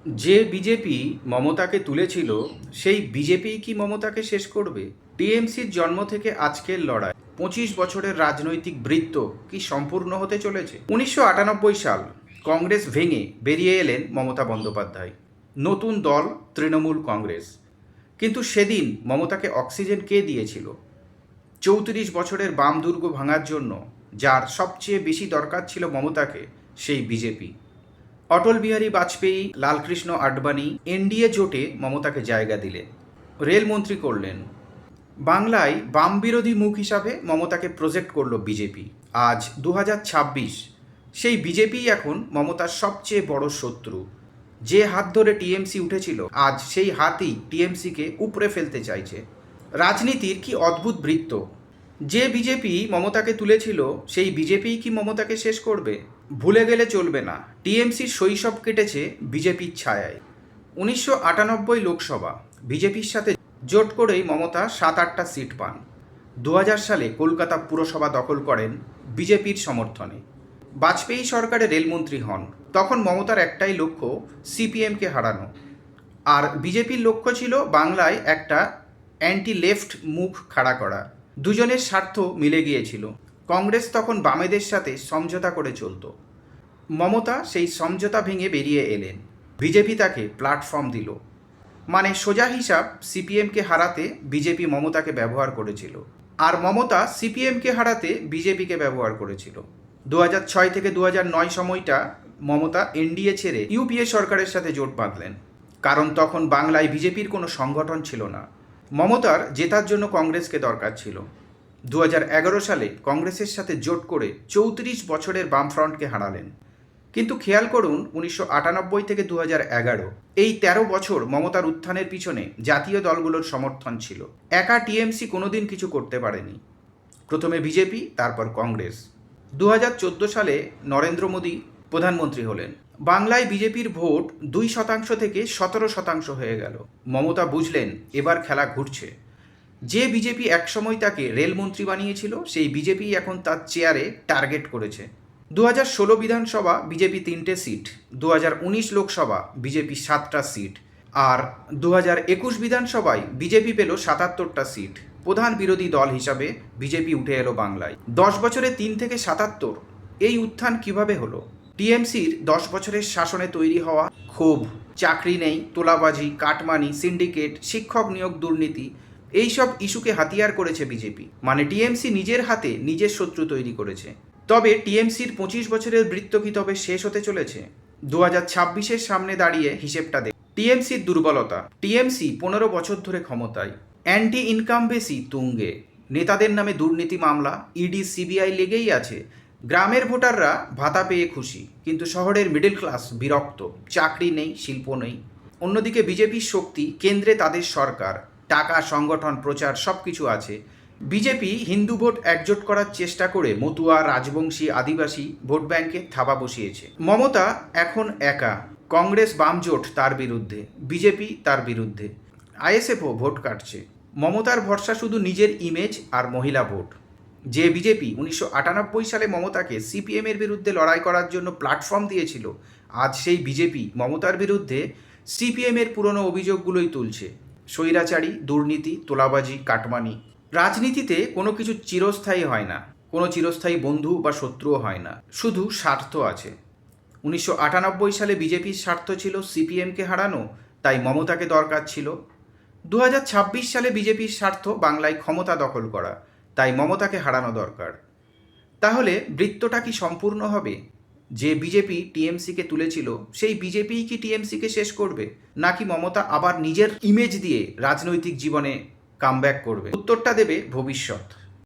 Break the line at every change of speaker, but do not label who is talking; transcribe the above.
যে বিজেপি মমতাকে তুলেছিল সেই বিজেপিই কি মমতাকে শেষ করবে? টিএমসির জন্ম থেকে আজকের লড়াই 25 বছরের রাজনৈতিক বৃত্ত কি সম্পূর্ণ হতে চলেছে? 1998 সাল কংগ্রেস ভেঙে বেরিয়ে এলেন মমতা বন্দ্যোপাধ্যায়। নতুন দল তৃণমূল কংগ্রেস। কিন্তু সেদিন মমতাকে অক্সিজেন কে দিয়েছিল? 34 বছরের বাম দুর্গ ভাঙার জন্য যার সবচেয়ে বেশি দরকার ছিল মমতাকে, সেই বিজেপি। অটল বিহারী বাজপেয়ী, লালকৃষ্ণ আডবাণী এনডিএ জোটে মমতাকে জায়গা দিলেন, রেলমন্ত্রী করলেন। বাংলায় বাম বিরোধী মুখ হিসাবে মমতাকে প্রজেক্ট করল বিজেপি। আজ 2026, সেই বিজেপিই এখন মমতার সবচেয়ে বড় শত্রু। যে হাত ধরে টিএমসি উঠেছিল, আজ সেই হাতই টিএমসিকে উপড়ে ফেলতে চাইছে। রাজনীতির কি অদ্ভুত বৃত্ত! যে বিজেপি মমতাকে তুলেছিল সেই বিজেপিই কি মমতাকে শেষ করবে? ভুলে গেলে চলবে না, টিএমসির শৈশব কেটেছে বিজেপির ছায়ায়। 1998 লোকসভা বিজেপির সাথে জোট করেই মমতা 7-8টা সিট পান। 2000 সালে কলকাতা পুরসভা দখল করেন বিজেপির সমর্থনে। বাজপেয়ী সরকারে রেলমন্ত্রী হন। তখন মমতার একটাই লক্ষ্য, সিপিএমকে হারানো। আর বিজেপির লক্ষ্য ছিল বাংলায় একটা অ্যান্টি লেফট মুখ খাড়া করা। দুজনের স্বার্থ মিলে গিয়েছিল। কংগ্রেস তখন বামেদের সাথে সমঝোতা করে চলত। মমতা সেই সমঝোতা ভেঙে বেরিয়ে এলেন। বিজেপি তাকে প্ল্যাটফর্ম দিল। মানে সোজা হিসাব, সিপিএমকে হারাতে বিজেপি মমতাকে ব্যবহার করেছিল, আর মমতা সিপিএমকে হারাতে বিজেপিকে ব্যবহার করেছিল। 2006 থেকে 2009 সময়টা মমতা এনডিএ ছেড়ে ইউপিএ সরকারের সাথে জোট বাঁধলেন, কারণ তখন বাংলায় বিজেপির কোনো সংগঠন ছিল না। মমতার জেতার জন্য কংগ্রেসকে দরকার ছিল। 2011 সালে কংগ্রেসের সাথে জোট করে 34 বছরের বামফ্রন্টকে হারালেন। কিন্তু খেয়াল করুন, 1998 থেকে 2011, এই 13 বছর মমতার উত্থানের পিছনে জাতীয় দলগুলোর সমর্থন ছিল। একা টিএমসি কোনোদিন কিছু করতে পারেনি। প্রথমে বিজেপি, তারপর কংগ্রেস। 2014 সালে নরেন্দ্র মোদী প্রধানমন্ত্রী হলেন। বাংলায় বিজেপির ভোট 2% থেকে 17% হয়ে গেল। মমতা বুঝলেন এবার খেলা ঘুরছে। যে বিজেপি একসময় তাকে রেলমন্ত্রী বানিয়েছিল, সেই বিজেপি এখন তার চেয়ারে টার্গেট করেছে। 2016 বিধানসভা বিজেপি 3টে সিট, 2019 লোকসভা বিজেপি 7টা সিট, আর 2021 বিধানসভায় বিজেপি পেল 77টা সিট। প্রধান বিরোধী দল হিসাবে বিজেপি উঠে এলো বাংলায়। 10 বছরে 3 থেকে 77, এই উত্থান কিভাবে হলো? টিএমসির 10 বছরের শাসনে তৈরি হওয়া ক্ষোভ, চাকরি নেই, তোলাবাজি, কাটমানি, সিন্ডিকেট, শিক্ষক নিয়োগ দুর্নীতি, এইসব ইস্যুকে হাতিয়ার করেছে বিজেপি। মানে টিএমসি নিজের হাতে নিজের শত্রু তৈরি করেছে। তবে টিএমসির 25 বছরের বৃত্ত কি তবে শেষ হতে চলেছে? 2026-এর সামনে দাঁড়িয়ে হিসেবটা দেখ। টিএমসির দুর্বলতা, টিএমসি 15 বছর ধরে ক্ষমতায়, অ্যান্টি ইনকামবেসি তুঙ্গে, নেতাদের নামে দুর্নীতি মামলা, ইডি সিবিআই লেগেই আছে। গ্রামের ভোটাররা ভাতা পেয়ে খুশি, কিন্তু শহরের মিডল ক্লাস বিরক্ত, চাকরি নেই, শিল্প নেই। অন্যদিকে বিজেপির শক্তি, কেন্দ্রে তাদের সরকার, টাকা, সংগঠন, প্রচার সব কিছু আছে। বিজেপি হিন্দু ভোট একজোট করার চেষ্টা করে মতুয়া, রাজবংশী, আদিবাসী ভোট ব্যাংকে থাবা বসিয়েছে। মমতা এখন একা। কংগ্রেস বাম জোট তার বিরুদ্ধে, বিজেপি তার বিরুদ্ধে, আইএসএফও ভোট কাটছে। মমতার ভরসা শুধু নিজের ইমেজ আর মহিলা ভোট। যে বিজেপি 1998 সালে মমতাকে সিপিএমের বিরুদ্ধে লড়াই করার জন্য প্ল্যাটফর্ম দিয়েছিল, আজ সেই বিজেপি মমতার বিরুদ্ধে সিপিএমের পুরনো অভিযোগগুলোই তুলছে। স্বৈরাচারী, দুর্নীতি, তোলাবাজি, কাটমানি। রাজনীতিতে কোনো কিছু চিরস্থায়ী হয় না, কোনো চিরস্থায়ী বন্ধু বা শত্রুও হয় না, শুধু স্বার্থ আছে। 1998 সালে বিজেপির স্বার্থ ছিল সিপিএমকে হারানো, তাই মমতাকে দরকার ছিল। 2026 সালে বিজেপির স্বার্থ বাংলায় ক্ষমতা দখল করা, তাই মমতাকে হারানো দরকার। তাহলে বৃত্তটা কি সম্পূর্ণ হবে? যে বিজেপি টিএমসিকে তুলেছিল, সেই বিজেপিই কি টিএমসিকে শেষ করবে, নাকি মমতা আবার নিজের ইমেজ দিয়ে রাজনৈতিক জীবনে কামব্যাক করবে? উত্তরটা দেবে ভবিষ্যৎ।